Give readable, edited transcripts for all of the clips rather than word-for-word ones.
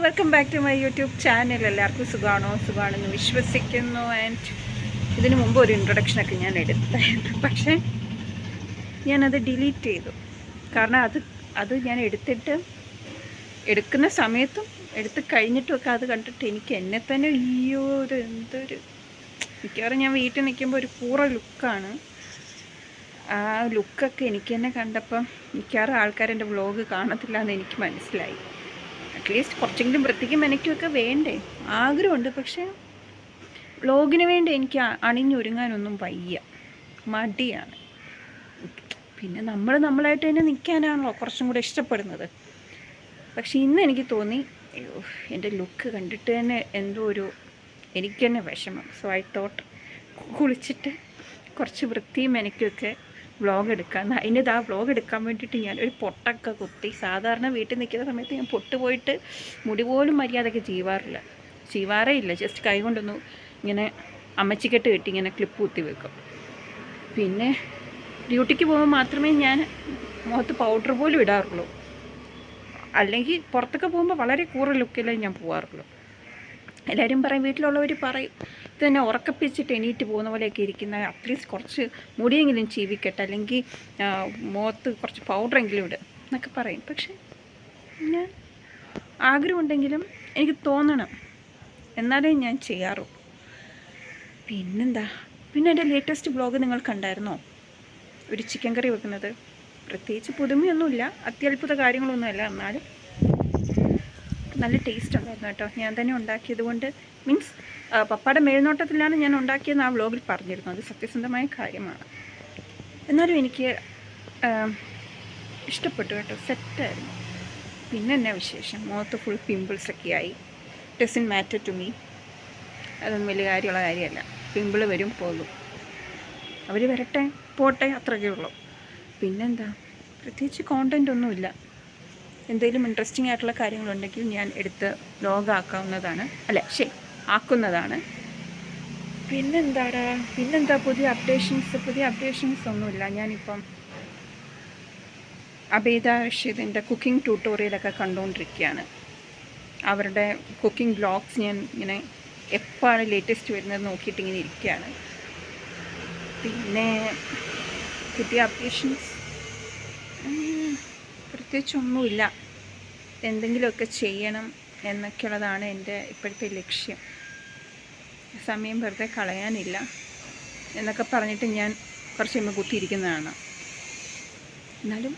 Welcome back to my YouTube channel. എല്ലാവർക്കും സുഖമാണെന്ന് വിശ്വസിക്കുന്നു. ആൻഡ് ഇതിനു മുമ്പ് ഒരു ഇൻട്രൊഡക്ഷനൊക്കെ ഞാൻ എടുത്തായിരുന്നു, പക്ഷേ ഞാനത് ഡിലീറ്റ് ചെയ്തു. കാരണം അത് ഞാൻ എടുക്കുന്ന സമയത്തും എടുത്ത് കഴിഞ്ഞിട്ടുമൊക്കെ അത് കണ്ടിട്ട് എനിക്ക് എന്നെ തന്നെ എന്തൊരു മിക്കവാറും ഞാൻ വീട്ടിൽ നിൽക്കുമ്പോൾ ഒരു കൂറ ലുക്കാണ്. ആ ലുക്കൊക്കെ എനിക്ക് തന്നെ കണ്ടപ്പം മിക്കവാറും ആൾക്കാരെൻ്റെ വ്ളോഗ് കാണത്തില്ല എന്ന് എനിക്ക് മനസ്സിലായി. അറ്റ്ലീസ്റ്റ് കുറച്ചെങ്കിലും വൃത്തിക്കും മെനയ്ക്കുമൊക്കെ വേണ്ടേ, ആഗ്രഹമുണ്ട്. പക്ഷേ വ്ളോഗിന് വേണ്ടി എനിക്ക് അണിഞ്ഞൊരുങ്ങാനൊന്നും വയ്യ, മടിയാണ്. പിന്നെ നമ്മളായിട്ട് തന്നെ നിൽക്കാനാണല്ലോ കുറച്ചും കൂടെ ഇഷ്ടപ്പെടുന്നത്. പക്ഷെ ഇന്ന് എനിക്ക് തോന്നി, എൻ്റെ ലുക്ക് കണ്ടിട്ട് തന്നെ എന്തോ എനിക്ക് തന്നെ വിഷമം. സോ ഐ തോട്ട് കുളിച്ചിട്ട് കുറച്ച് വൃത്തിയും മെനയ്ക്കുമൊക്കെ വ്ളോഗ് എടുക്കാം. അതിൻ്റെ വ്ളോഗ് എടുക്കാൻ വേണ്ടിയിട്ട് ഞാൻ ഒരു പൊട്ടൊക്കെ കുത്തി. സാധാരണ വീട്ടിൽ നിൽക്കുന്ന സമയത്ത് ഞാൻ പൊട്ട് പോയിട്ട് മുടി പോലും മര്യാദയ്ക്ക് ചീവാറേ ഇല്ല. ജസ്റ്റ് കൈ കൊണ്ടൊന്ന് ഇങ്ങനെ അമ്മച്ചിക്കെട്ട് കെട്ടി ഇങ്ങനെ ക്ലിപ്പ് കുത്തി വെക്കും. പിന്നെ ഡ്യൂട്ടിക്ക് പോകുമ്പോൾ മാത്രമേ ഞാൻ മുഖത്ത് പൗഡർ പോലും ഇടാറുള്ളൂ. അല്ലെങ്കിൽ പുറത്തൊക്കെ പോകുമ്പോൾ വളരെ കൂറ ലുക്കിലേ ഞാൻ പോകാറുള്ളൂ. എല്ലാവരും പറയും, വീട്ടിലുള്ളവർ പറയും, ഇത് തന്നെ ഉറക്കപ്പിച്ചിട്ട് എണീറ്റ് പോകുന്ന പോലെയൊക്കെ ഇരിക്കുന്ന, അറ്റ്ലീസ്റ്റ് കുറച്ച് മുടിയെങ്കിലും ചീവിക്കട്ടെ, അല്ലെങ്കിൽ മുഖത്ത് കുറച്ച് പൗഡറെങ്കിലും ഇടുക എന്നൊക്കെ പറയും. പക്ഷേ ഞാൻ ആഗ്രഹമുണ്ടെങ്കിലും എനിക്ക് തോന്നണം, എന്നാലേ ഞാൻ ചെയ്യാറുള്ളൂ. പിന്നെ എൻ്റെ ലേറ്റസ്റ്റ് വ്ളോഗ് നിങ്ങൾ കണ്ടായിരുന്നോ? ഒരു ചിക്കൻ കറി വെക്കുന്നത്. പ്രത്യേകിച്ച് പുതുമയൊന്നുമില്ല, അത്യത്ഭുത കാര്യങ്ങളൊന്നുമല്ല, എന്നാലും നല്ല ടേസ്റ്റ് ഉണ്ടായിരുന്നു കേട്ടോ. ഞാൻ തന്നെ ഉണ്ടാക്കിയത് കൊണ്ട്, മീൻസ് പപ്പയുടെ മേൽനോട്ടത്തിലാണ് ഞാൻ ഉണ്ടാക്കിയെന്ന് ആ വ്ളോഗിൽ പറഞ്ഞിരുന്നു. അത് സത്യസന്ധമായ കാര്യമാണ്. എന്നാലും എനിക്ക് ഇഷ്ടപ്പെട്ടു കേട്ടോ, സെറ്റായിരുന്നു. പിന്നെ എന്നാ വിശേഷം, മുഖത്ത് ഫുൾ പിമ്പിൾസൊക്കെ ആയി. ഡസൻറ്റ് മാറ്റർ ടു മീ, അതൊന്നും വലിയ കാര്യമുള്ള കാര്യമല്ല. പിമ്പിൾ വരും പോകും, അവർ വരട്ടെ പോട്ടെ, അത്രയൊക്കെ ഉള്ളൂ. പിന്നെന്താ, പ്രത്യേകിച്ച് കോണ്ടൻ്റ് ഒന്നുമില്ല. എന്തെങ്കിലും ഇൻട്രസ്റ്റിംഗ് ആയിട്ടുള്ള കാര്യങ്ങളുണ്ടെങ്കിൽ ഞാൻ എടുത്ത് വ്ളോഗ് ആക്കുന്നതാണ്. പിന്നെന്താ പുതിയ അപ്ഡേഷൻസ് ഒന്നുമില്ല. ഞാനിപ്പം അബേദ റഷീദിൻ്റെ കുക്കിംഗ് ട്യൂട്ടോറിയലൊക്കെ കണ്ടുകൊണ്ടിരിക്കുകയാണ്. അവരുടെ കുക്കിംഗ് വ്ളോഗ്സ് ഞാൻ ഇങ്ങനെ എപ്പോഴാണ് ലേറ്റസ്റ്റ് വരുന്നത് നോക്കിയിട്ട് ഇങ്ങനെ ഇരിക്കുകയാണ്. പിന്നെ പുതിയ അപ്ഡേഷൻസ് പ്രത്യേകിച്ചൊന്നുമില്ല. എന്തെങ്കിലുമൊക്കെ ചെയ്യണം എന്നൊക്കെയുള്ളതാണ് എൻ്റെ ഇപ്പോഴത്തെ ലക്ഷ്യം. സമയം വെറുതെ കളയാനില്ല എന്നൊക്കെ പറഞ്ഞിട്ട് ഞാൻ കുറച്ച് കഴിയുമ്പോൾ കുത്തിയിരിക്കുന്നതാണ്. എന്നാലും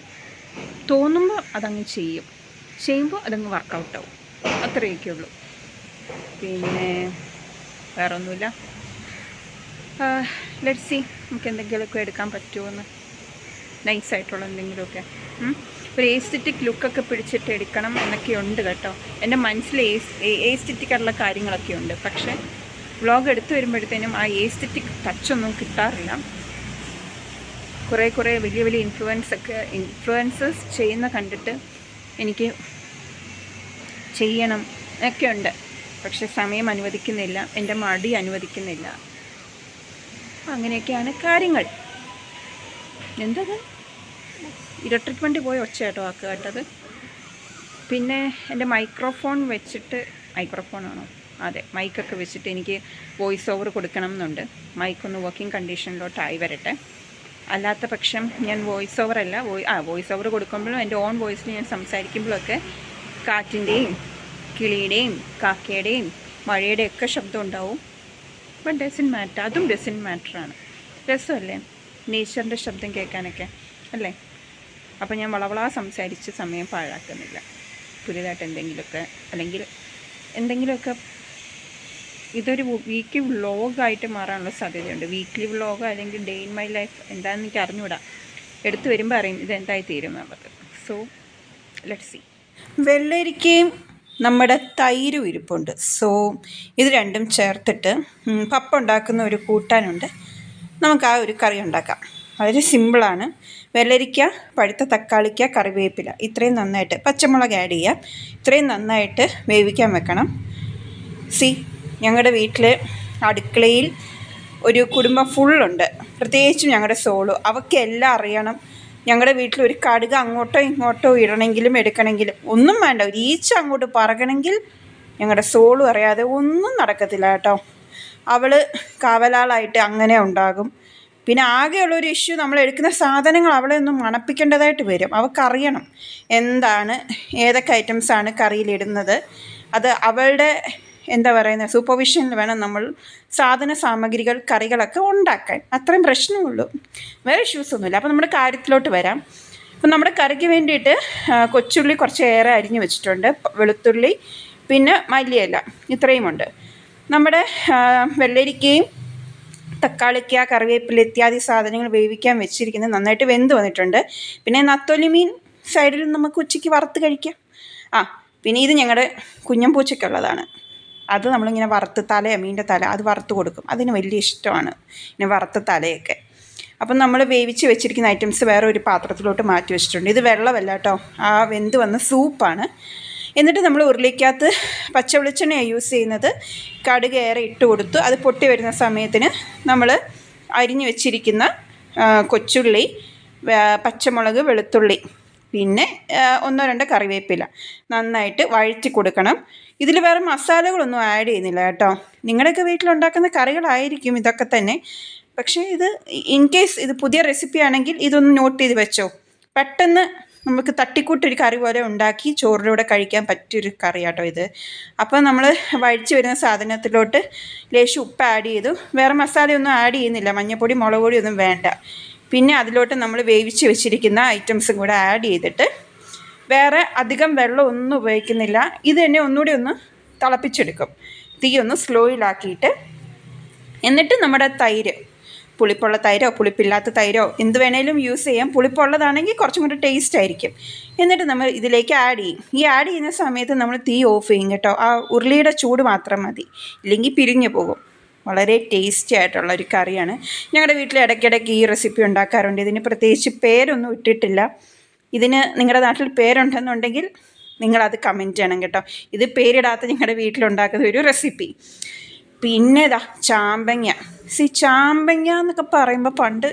തോന്നുമ്പോൾ അതങ്ങ് ചെയ്യുമ്പോൾ അതങ്ങ് വർക്കൗട്ടാവും, അത്രയൊക്കെ ഉള്ളൂ. പിന്നെ വേറൊന്നുമില്ല. ലെറ്റ്സ് സീ, നമുക്ക് എന്തെങ്കിലുമൊക്കെ എടുക്കാൻ പറ്റുമോയെന്ന്, നൈസായിട്ടുള്ള എന്തെങ്കിലുമൊക്കെ. ഒരു ഏസ്തെറ്റിക് ലുക്കൊക്കെ പിടിച്ചിട്ട് എടുക്കണം എന്നൊക്കെയുണ്ട് കേട്ടോ. എൻ്റെ മനസ്സിൽ ഏസ്തെറ്റിക്കായിട്ടുള്ള കാര്യങ്ങളൊക്കെ ഉണ്ട്. പക്ഷേ വ്ളോഗ് എടുത്തു വരുമ്പോഴത്തേനും ആ ഏസ്തെറ്റിക് ടച്ചൊന്നും കിട്ടാറില്ല. കുറേ വലിയ ഇൻഫ്ലുവൻസേഴ്സ് ചെയ്യുന്ന കണ്ടിട്ട് എനിക്ക് ചെയ്യണം എന്നൊക്കെ ഉണ്ട്. പക്ഷെ സമയം അനുവദിക്കുന്നില്ല, എൻ്റെ മടി അനുവദിക്കുന്നില്ല. അങ്ങനെയൊക്കെയാണ് കാര്യങ്ങൾ. എന്തത് ഇലക്ട്രിക് വണ്ടി പോയി ഒച്ച കേട്ടോ കേട്ടത്. പിന്നെ എൻ്റെ മൈക്കൊക്കെ വെച്ചിട്ട് എനിക്ക് വോയിസ് ഓവർ കൊടുക്കണം എന്നുണ്ട്. മൈക്കൊന്ന് വർക്കിംഗ് കണ്ടീഷനിലോട്ടായി വരട്ടെ. അല്ലാത്ത പക്ഷം ഞാൻ വോയിസ് ഓവർ കൊടുക്കുമ്പോഴും എൻ്റെ ഓൺ വോയിസിൽ ഞാൻ സംസാരിക്കുമ്പോഴൊക്കെ കാറ്റിൻ്റെയും കിളിയുടെയും കാക്കയുടെയും മഴയുടെയൊക്കെ ശബ്ദം ഉണ്ടാവും. ബട്ട് അതും ഡസൻറ്റ് മാറ്ററാണ്. രസമല്ലേ നേച്ചറിൻ്റെ ശബ്ദം കേൾക്കാനൊക്കെ, അല്ലേ? അപ്പോൾ ഞാൻ വളവളാ സംസാരിച്ച് സമയം പാഴാക്കുന്നില്ല. പുതിയതായിട്ട് എന്തെങ്കിലുമൊക്കെ ഇതൊരു വീക്ക്ലി വ്ളോഗായിട്ട് മാറാനുള്ള സാധ്യതയുണ്ട്. വീക്ക്ലി വ്ളോഗ് അല്ലെങ്കിൽ ഡേ ഇൻ മൈ ലൈഫ് എന്താണെന്ന് എനിക്ക് അറിഞ്ഞുകൂടാ. എടുത്തു വരുമ്പോൾ അറിയും ഇതെന്തായി തീരും എന്നുള്ളത്. So let's see. വെള്ളരിക്കയും നമ്മുടെ തൈരും ഇരിപ്പുണ്ട്. സോ ഇത് രണ്ടും ചേർത്തിട്ട് പപ്പ ഉണ്ടാക്കുന്ന ഒരു കൂട്ടാനുണ്ട്. നമുക്ക് ആ ഒരു കറി ഉണ്ടാക്കാം. വളരെ സിമ്പിളാണ്. വെള്ളരിക്ക, പഴുത്ത തക്കാളിക്ക, കറിവേപ്പില, ഇത്രയും നന്നായിട്ട്, പച്ചമുളക് ആഡ് ചെയ്യാം. ഇത്രയും നന്നായിട്ട് വേവിക്കാൻ വെക്കണം. ഞങ്ങളുടെ വീട്ടിൽ അടുക്കളയിൽ ഒരു കുടുംബം ഫുള്ളുണ്ട്. പ്രത്യേകിച്ചും ഞങ്ങളുടെ സോളു, അവൾക്കെല്ലാം അറിയണം ഞങ്ങളുടെ വീട്ടിൽ ഒരു കടുക് അങ്ങോട്ടോ ഇങ്ങോട്ടോ ഇടണമെങ്കിലും എടുക്കണമെങ്കിലും ഒന്നും വേണ്ട, ഒരു ഈച്ച അങ്ങോട്ട് പറക്കണമെങ്കിൽ ഞങ്ങളുടെ സോളും അറിയാതെ ഒന്നും നടക്കത്തില്ല കേട്ടോ. അവൾ കാവലാളായിട്ട് അങ്ങനെ ഉണ്ടാകും. പിന്നെ ആകെയുള്ളൊരു ഇഷ്യൂ, നമ്മൾ എടുക്കുന്ന സാധനങ്ങൾ അവളെ ഒന്ന് മണപ്പിക്കേണ്ടതായിട്ട് വരും. അവൾക്കറിയണം എന്താണ്, ഏതൊക്കെ ഐറ്റംസാണ് കറിയിലിടുന്നത്. അത് അവളുടെ എന്താ പറയുന്നത് സൂപ്പർവിഷനിൽ വേണം നമ്മൾ സാധന സാമഗ്രികൾ കറികളൊക്കെ ഉണ്ടാക്കാൻ. അത്രയും പ്രശ്നമുള്ളൂ, വേറെ ഇഷ്യൂസൊന്നുമില്ല. അപ്പോൾ നമ്മുടെ കാര്യത്തിലോട്ട് വരാം. അപ്പം നമ്മുടെ കറിക്ക് വേണ്ടിയിട്ട് കൊച്ചുള്ളി കുറച്ച് ഏറെ അരിഞ്ഞ് വെച്ചിട്ടുണ്ട്, വെളുത്തുള്ളി, പിന്നെ മല്ലിയില, ഇത്രയുമുണ്ട്. നമ്മുടെ വെള്ളരിക്കയും തക്കാളിക്ക, കറിവേപ്പില ഇത്യാദി സാധനങ്ങൾ വേവിക്കാൻ വെച്ചിരിക്കുന്നത് നന്നായിട്ട് വെന്ത് വന്നിട്ടുണ്ട്. പിന്നെ നത്തോലി മീൻ സൈഡിൽ നമുക്ക് ഉച്ചയ്ക്ക് വറുത്ത് കഴിക്കാം. പിന്നെ ഇത് ഞങ്ങളുടെ കുഞ്ഞമ്പൂച്ചയ്ക്കുള്ളതാണ്. അത് നമ്മളിങ്ങനെ വറുത്ത് തലയാണ്, മീനിൻ്റെ തല അത് വറുത്ത് കൊടുക്കും. അതിന് വലിയ ഇഷ്ടമാണ് ഇങ്ങനെ വറുത്ത തലയൊക്കെ. അപ്പം നമ്മൾ വേവിച്ച് വെച്ചിരിക്കുന്ന ഐറ്റംസ് വേറെ ഒരു പാത്രത്തിലോട്ട് മാറ്റി വെച്ചിട്ടുണ്ട്. ഇത് വെള്ളമല്ല കേട്ടോ, ആ വെന്ത് വന്ന സൂപ്പാണ്. എന്നിട്ട് നമ്മൾ ഉരുളിക്കകത്ത് പച്ച വെളിച്ചെണ്ണയാണ് യൂസ് ചെയ്യുന്നത്. കടുക് ഏറെ ഇട്ട് കൊടുത്തു. അത് പൊട്ടി വരുന്ന സമയത്തിന് നമ്മൾ അരിഞ്ഞു വെച്ചിരിക്കുന്ന കൊച്ചുള്ളി, പച്ചമുളക്, വെളുത്തുള്ളി, പിന്നെ 1-2 കറിവേപ്പില നന്നായിട്ട് വഴറ്റി കൊടുക്കണം. ഇതിൽ വേറെ മസാലകളൊന്നും ആഡ് ചെയ്യുന്നില്ല കേട്ടോ. നിങ്ങളുടെയൊക്കെ വീട്ടിലുണ്ടാക്കുന്ന കറികളായിരിക്കും ഇതൊക്കെ തന്നെ. പക്ഷേ ഇത് ഇൻ കേസ് ഇത് പുതിയ റെസിപ്പി ആണെങ്കിൽ ഇതൊന്ന് നോട്ട് ചെയ്ത് വെച്ചോ. പെട്ടെന്ന് നമുക്ക് തട്ടിക്കൂട്ടൊരു കറി പോലെ ഉണ്ടാക്കി ചോറിലൂടെ കഴിക്കാൻ പറ്റിയൊരു കറി കേട്ടോ ഇത്. അപ്പോൾ നമ്മൾ വഴിച്ച് വരുന്ന സാധനത്തിലോട്ട് ലേശം ഉപ്പ് ആഡ് ചെയ്തു. വേറെ മസാലയൊന്നും ആഡ് ചെയ്യുന്നില്ല, മഞ്ഞൾപ്പൊടി, മുളക് പൊടി ഒന്നും വേണ്ട. പിന്നെ അതിലോട്ട് നമ്മൾ വേവിച്ച് വെച്ചിരിക്കുന്ന ഐറ്റംസും കൂടെ ആഡ് ചെയ്തിട്ട് വേറെ അധികം വെള്ളം ഒന്നും ഉപയോഗിക്കുന്നില്ല. ഇത് തന്നെ ഒന്നുകൂടി ഒന്ന് തിളപ്പിച്ചെടുക്കും, തീ ഒന്ന് സ്ലോയിലാക്കിയിട്ട്. എന്നിട്ട് നമ്മുടെ തൈര്, പുളിപ്പുള്ള തൈരോ പുളിപ്പില്ലാത്ത തൈരോ എന്ത് വേണേലും യൂസ് ചെയ്യാം. പുളിപ്പുള്ളതാണെങ്കിൽ കുറച്ചും കൂടി ടേസ്റ്റ് ആയിരിക്കും. എന്നിട്ട് നമ്മൾ ഇതിലേക്ക് ആഡ് ചെയ്യും. ഈ ആഡ് ചെയ്യുന്ന സമയത്ത് നമ്മൾ തീ ഓഫ് ചെയ്യും കേട്ടോ. ആ ഉരുളിയുടെ ചൂട് മാത്രം മതി, ഇല്ലെങ്കിൽ പിരിഞ്ഞു പോകും. വളരെ ടേസ്റ്റി ആയിട്ടുള്ള ഒരു കറിയാണ്. ഞങ്ങളുടെ വീട്ടിൽ ഇടയ്ക്കിടയ്ക്ക് ഈ റെസിപ്പി ഉണ്ടാക്കാറുണ്ട്. ഇതിന് പ്രത്യേകിച്ച് പേരൊന്നും ഇട്ടിട്ടില്ല. ഇതിന് നിങ്ങളുടെ നാട്ടിൽ പേരുണ്ടെന്നുണ്ടെങ്കിൽ നിങ്ങളത് കമൻറ്റ് ചെയ്യണം കേട്ടോ. ഇത് പേരിടാത്ത ഞങ്ങളുടെ വീട്ടിലുണ്ടാക്കുന്ന ഒരു റെസിപ്പി. പിന്നെ ചാമ്പങ്ങ. ചാമ്പങ്ങ എന്നൊക്കെ പറയുമ്പോൾ പണ്ട്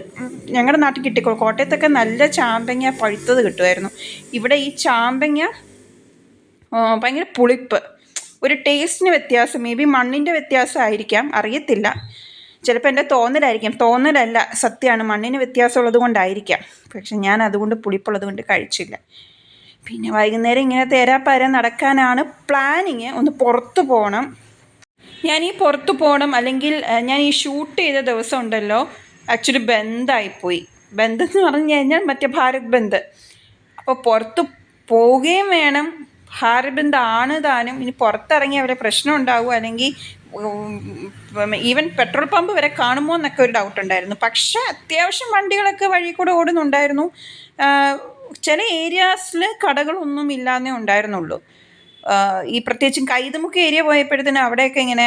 ഞങ്ങളുടെ നാട്ടിൽ കിട്ടിക്കോളും. കോട്ടയത്തൊക്കെ നല്ല ചാമ്പങ്ങ പഴുത്തത് കിട്ടുമായിരുന്നു. ഇവിടെ ഈ ചാമ്പങ്ങ ഭയങ്കര പുളിപ്പ്, ഒരു ടേസ്റ്റിന് വ്യത്യാസം. മേ ബി മണ്ണിൻ്റെ വ്യത്യാസമായിരിക്കാം, അറിയത്തില്ല. ചിലപ്പോൾ എൻ്റെ തോന്നലല്ല, സത്യമാണ്. മണ്ണിന് വ്യത്യാസമുള്ളത് കൊണ്ടായിരിക്കാം. പക്ഷെ ഞാൻ അതുകൊണ്ട് പുളിപ്പുള്ളത് കൊണ്ട് കഴിച്ചില്ല. പിന്നെ വൈകുന്നേരം ഇങ്ങനെ തേരാപ്പാര നടക്കാനാണ് പ്ലാനിങ്. ഒന്ന് പുറത്ത് പോകണം. ഞാൻ ഈ പുറത്ത് പോകണം, അല്ലെങ്കിൽ ഞാൻ ഈ ഷൂട്ട് ചെയ്ത ദിവസം ഉണ്ടല്ലോ, ആക്ച്വലി ബന്ദായിപ്പോയി. ബന്ദ് എന്ന് പറഞ്ഞു കഴിഞ്ഞാൽ മറ്റേ ഭാരത് ബന്ദ്. അപ്പോൾ പുറത്ത് പോവുകയും വേണം. ഭാരത് ബന്ദ് ആണ് താനും. ഇനി പുറത്തിറങ്ങി അവരെ പ്രശ്നം ഉണ്ടാവുമോ, അല്ലെങ്കിൽ ഈവൻ പെട്രോൾ പമ്പ് വരെ കാണുമോ എന്നൊക്കെ ഒരു ഡൗട്ട് ഉണ്ടായിരുന്നു. പക്ഷേ അത്യാവശ്യം വണ്ടികളൊക്കെ വഴി കൂടെ ഓടുന്നുണ്ടായിരുന്നു. ചില ഏരിയാസിൽ കടകളൊന്നും ഇല്ലാന്നേ ഉണ്ടായിരുന്നുള്ളൂ. ഈ പ്രത്യേകിച്ചും കൈതമുക്ക് ഏരിയ പോയപ്പോഴത്തേനും അവിടെയൊക്കെ ഇങ്ങനെ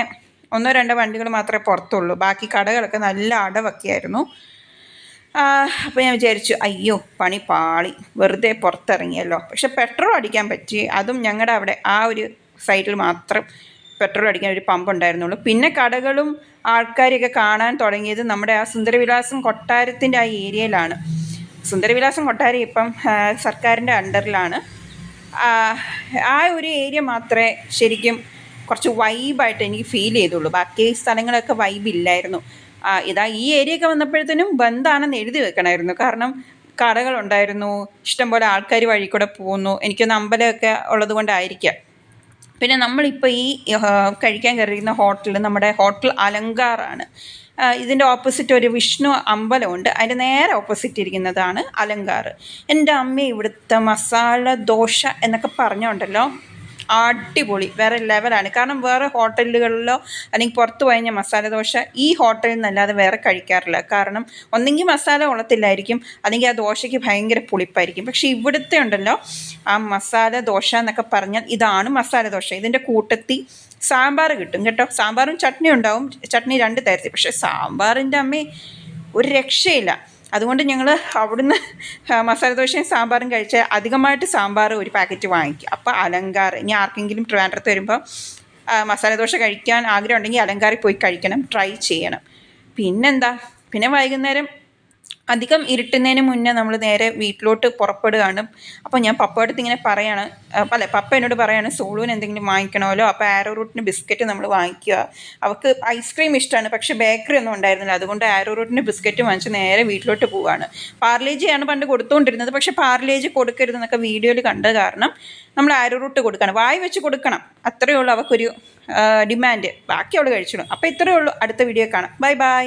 1-2 വണ്ടികൾ മാത്രമേ പുറത്തുള്ളൂ. ബാക്കി കടകളൊക്കെ നല്ല അടവൊക്കെ ആയിരുന്നു. അപ്പോൾ ഞാൻ വിചാരിച്ചു, അയ്യോ പണി പാളി, വെറുതെ പുറത്തിറങ്ങിയല്ലോ. പക്ഷെ പെട്രോൾ അടിക്കാൻ പറ്റി. അതും ഞങ്ങളുടെ അവിടെ ആ ഒരു സൈഡിൽ മാത്രം പെട്രോൾ അടിക്കാൻ ഒരു പമ്പ് ഉണ്ടായിരുന്നുള്ളൂ. പിന്നെ കടകളും ആൾക്കാരെയൊക്കെ കാണാൻ തുടങ്ങിയത് നമ്മുടെ ആ സുന്ദരവിലാസം കൊട്ടാരത്തിൻ്റെ ആ ഏരിയയിലാണ്. സുന്ദരവിലാസം കൊട്ടാരം ഇപ്പം സർക്കാരിൻ്റെ അണ്ടറിലാണ്. ആ ഒരു ഏരിയ മാത്രമേ ശരിക്കും കുറച്ച് വൈബായിട്ട് എനിക്ക് ഫീൽ ചെയ്തുള്ളൂ. ബാക്കി സ്ഥലങ്ങളൊക്കെ വൈബില്ലായിരുന്നു. ഈ ഏരിയയൊക്കെ വന്നപ്പോഴത്തേനും ബന്ധാണെന്ന് എഴുതി വെക്കണമായിരുന്നു. കാരണം കടകളുണ്ടായിരുന്നു, ഇഷ്ടംപോലെ ആൾക്കാർ വഴി കൂടെ പോകുന്നു. എനിക്കൊന്ന് അമ്പലമൊക്കെ ഉള്ളത് കൊണ്ടായിരിക്കാം. പിന്നെ നമ്മളിപ്പോൾ ഈ കഴിക്കാൻ കയറിയിരുന്ന ഹോട്ടൽ നമ്മുടെ ഹോട്ടൽ അലങ്കാറാണ്. ഇതിൻ്റെ ഓപ്പോസിറ്റ് ഒരു വിഷ്ണു അമ്പലമുണ്ട്, അതിൻ്റെ നേരെ ഓപ്പോസിറ്റ് ഇരിക്കുന്നതാണ് അലങ്കാർ. എൻ്റെ അമ്മ ഇവിടുത്തെ മസാല ദോശ എന്നൊക്കെ പറഞ്ഞുണ്ടല്ലോ, അടിപൊളി, വേറെ ലെവലാണ്. കാരണം വേറെ ഹോട്ടലുകളിലോ അല്ലെങ്കിൽ പുറത്ത് പോയി കഴിഞ്ഞാൽ മസാല ദോശ ഈ ഹോട്ടലിൽ നിന്നല്ലാതെ വേറെ കഴിക്കാറില്ല. കാരണം ഒന്നെങ്കിൽ മസാല കൊള്ളത്തില്ലായിരിക്കും, അല്ലെങ്കിൽ ആ ദോശയ്ക്ക് ഭയങ്കര പുളിപ്പായിരിക്കും. പക്ഷേ ഇവിടുത്തെ ഉണ്ടല്ലോ ആ മസാല ദോശ എന്നൊക്കെ പറഞ്ഞാൽ ഇതാണ് മസാല ദോശ. ഇതിൻ്റെ കൂട്ടത്തിൽ സാമ്പാർ കിട്ടും കേട്ടോ. സാമ്പാറും ചട്നി ഉണ്ടാവും, ചട്നി 2 തരത്തിൽ. പക്ഷേ സാമ്പാറിൻ്റെ അമ്മേ ഒരു രക്ഷയില്ല. അതുകൊണ്ട് ഞങ്ങൾ അവിടുന്ന് മസാല ദോശയും സാമ്പാറും കഴിച്ചാൽ അധികമായിട്ട് സാമ്പാർ ഒരു പാക്കറ്റ് വാങ്ങിക്കും. അപ്പോൾ അലങ്കാർ, ഇനി ആർക്കെങ്കിലും ട്രിവാൻഡ്രത്ത് വരുമ്പോൾ മസാല ദോശ കഴിക്കാൻ ആഗ്രഹം ഉണ്ടെങ്കിൽ അലങ്കാറിൽ പോയി കഴിക്കണം, ട്രൈ ചെയ്യണം. പിന്നെ വൈകുന്നേരം അധികം ഇരുട്ടുന്നതിന് മുന്നേ നമ്മൾ നേരെ വീട്ടിലോട്ട് പുറപ്പെടുകയാണ്. അപ്പോൾ ഞാൻ പപ്പയുടെ അടുത്ത് ഇങ്ങനെ പറയാണ്, പപ്പ എന്നോട് പറയാണ് സോളുവിന് എന്തെങ്കിലും വാങ്ങിക്കണമല്ലോ. അപ്പോൾ ആരോ റൂട്ടിന് ബിസ്ക്കറ്റ് നമ്മൾ വാങ്ങിക്കുക. അവൾക്ക് ഐസ്ക്രീം ഇഷ്ടമാണ്, പക്ഷേ ബേക്കറി ഒന്നും ഉണ്ടായിരുന്നില്ല. അതുകൊണ്ട് ആരോ റൂട്ടിന് ബിസ്ക്കറ്റ് വാങ്ങിച്ച് നേരെ വീട്ടിലോട്ട് പോവുകയാണ്. പാർലേജിയാണ് പണ്ട് കൊടുത്തുകൊണ്ടിരുന്നത്, പക്ഷേ പാർലേജ് കൊടുക്കരുതെന്നൊക്കെ വീഡിയോയിൽ കണ്ട കാരണം നമ്മൾ ആരോ റൂട്ട് കൊടുക്കണം, വായി വെച്ച് കൊടുക്കണം. അത്രയേ ഉള്ളൂ അവൾക്കൊരു ഡിമാൻഡ്. ബാക്കി അവൾ കഴിച്ചിടും. അപ്പോൾ ഇത്രയേ ഉള്ളൂ. അടുത്ത വീഡിയോ കാണാം. Bye bye.